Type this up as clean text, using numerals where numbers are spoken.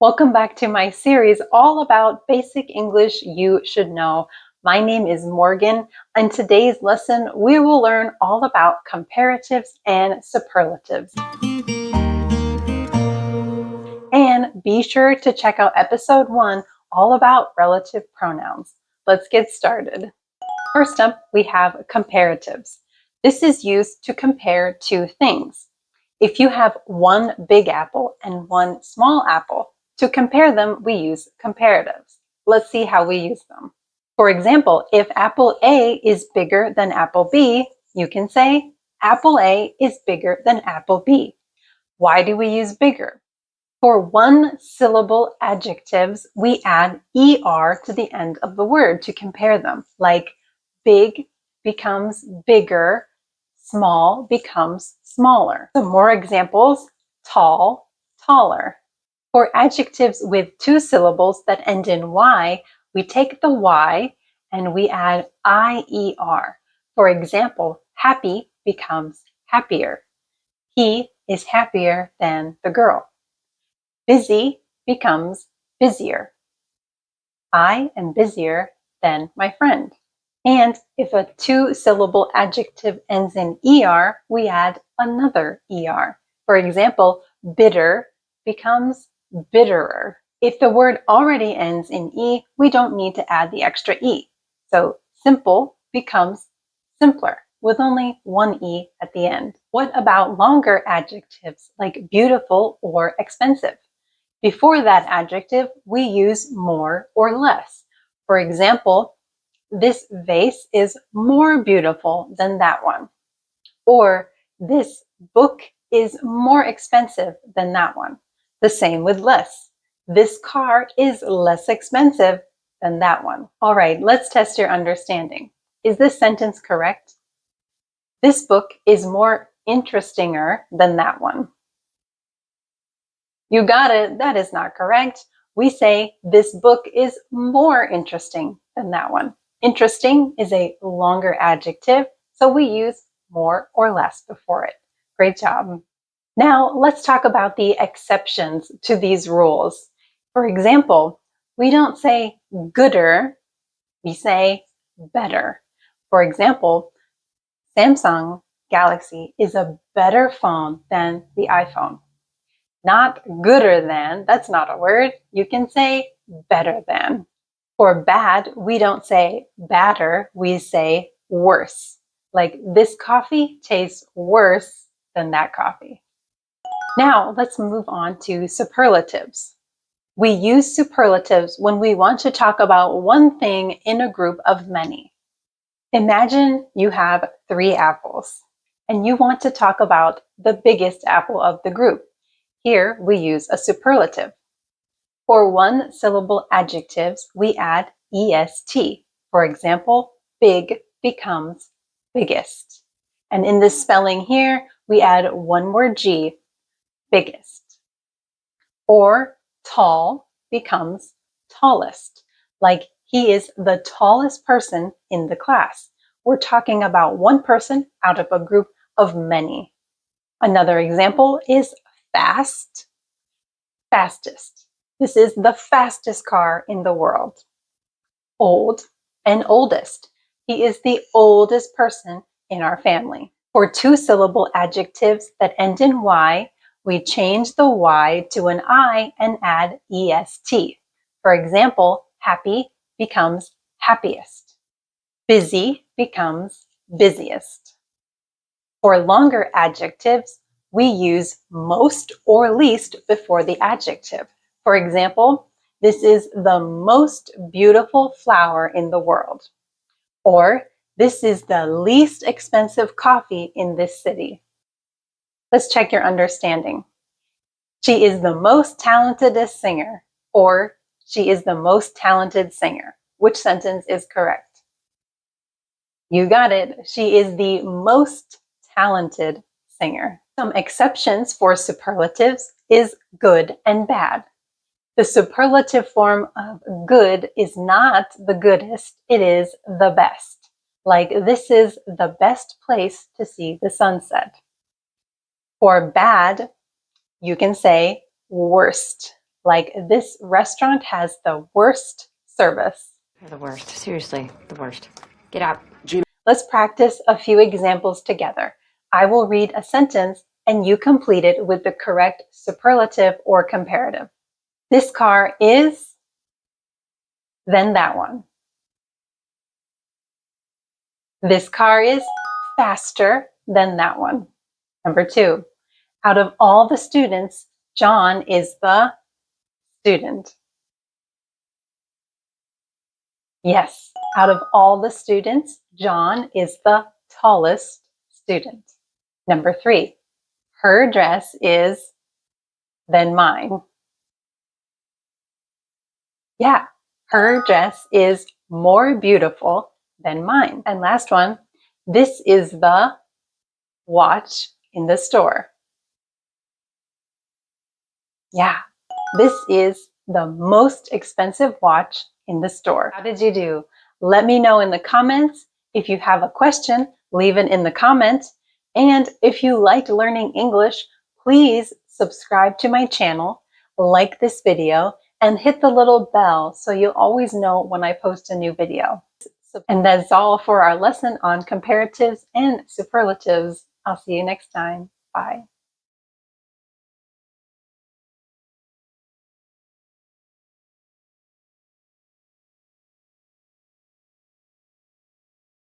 Welcome back to my series all about basic English you should know. My name is Morgan. In today's lesson, we will learn all about comparatives and superlatives. And be sure to check out episode 1, all about relative pronouns. Let's get started. First up, we have comparatives. This is used to compare two things. If you have one big apple and one small apple, to compare them, we use comparatives. Let's see how we use them. For example, if apple A is bigger than apple B, you can say apple A is bigger than apple B. Why do we use bigger? For one-syllable adjectives, we add ER to the end of the word to compare them, like big becomes bigger, small becomes smaller. Some more examples: tall, taller. For adjectives with two syllables that end in Y, we take the Y and we add IER. For example, happy becomes happier. He is happier than the girl. Busy becomes busier. I am busier than my friend. And if a two-syllable adjective ends in ER, we add another ER. For example, bitter becomes bitterer. If the word already ends in E, we don't need to add the extra E. So simple becomes simpler with only one E at the end. What about longer adjectives like beautiful or expensive? Before that adjective, we use more or less. For example, this vase is more beautiful than that one. Or this book is more expensive than that one. The same with less. This car is less expensive than that one. All right, let's test your understanding. Is this sentence correct? This book is more interestinger than that one. You got it. That is not correct. We say this book is more interesting than that one. Interesting is a longer adjective, so we use more or less before it. Great job. Now let's talk about the exceptions to these rules. For example, we don't say gooder, we say better. For example, Samsung Galaxy is a better phone than the iPhone. Not gooder than, that's not a word. You can say better than. For bad, we don't say badder, we say worse. Like this coffee tastes worse than that coffee. Now let's move on to superlatives. We use superlatives when we want to talk about one thing in a group of many. Imagine you have 3 apples and you want to talk about the biggest apple of the group. Here we use a superlative. For one-syllable adjectives, we add est. For example, big becomes biggest. And in this spelling here, we add one more G, biggest. Or tall becomes tallest, like he is the tallest person in the class. We're talking about one person out of a group of many. Another example is fast, fastest. This is the fastest car in the world. Old and oldest. He is the oldest person in our family. For two-syllable adjectives that end in Y, we change the Y to an I and add est. For example, happy becomes happiest. Busy becomes busiest. For longer adjectives, we use most or least before the adjective. For example, this is the most beautiful flower in the world. Or this is the least expensive coffee in this city. Let's check your understanding. She is the most talentedest singer, or she is the most talented singer. Which sentence is correct? You got it. She is the most talented singer. Some exceptions for superlatives is good and bad. The superlative form of good is not the goodest, it is the best. Like this is the best place to see the sunset. For bad, you can say worst. like this restaurant has the worst service. They're the worst. Seriously, the worst. Get out. Let's practice a few examples together. I will read a sentence and you complete it with the correct superlative or comparative. This car is, then that one. This car is faster than that one. Number 2, out of all the students, John is the student. Yes, out of all the students, John is the tallest student. Number 3, her dress is than mine. Yeah, her dress is more beautiful than mine. And last one, this is the watch in the store. Yeah, this is the most expensive watch in the store. How did you do? Let me know in the comments. If you have a question, leave it in the comments. And if you like learning English, please subscribe to my channel, like this video, and hit the little bell so you'll always know when I post a new video. And that's all for our lesson on comparatives and superlatives. I'll see you next time. Bye.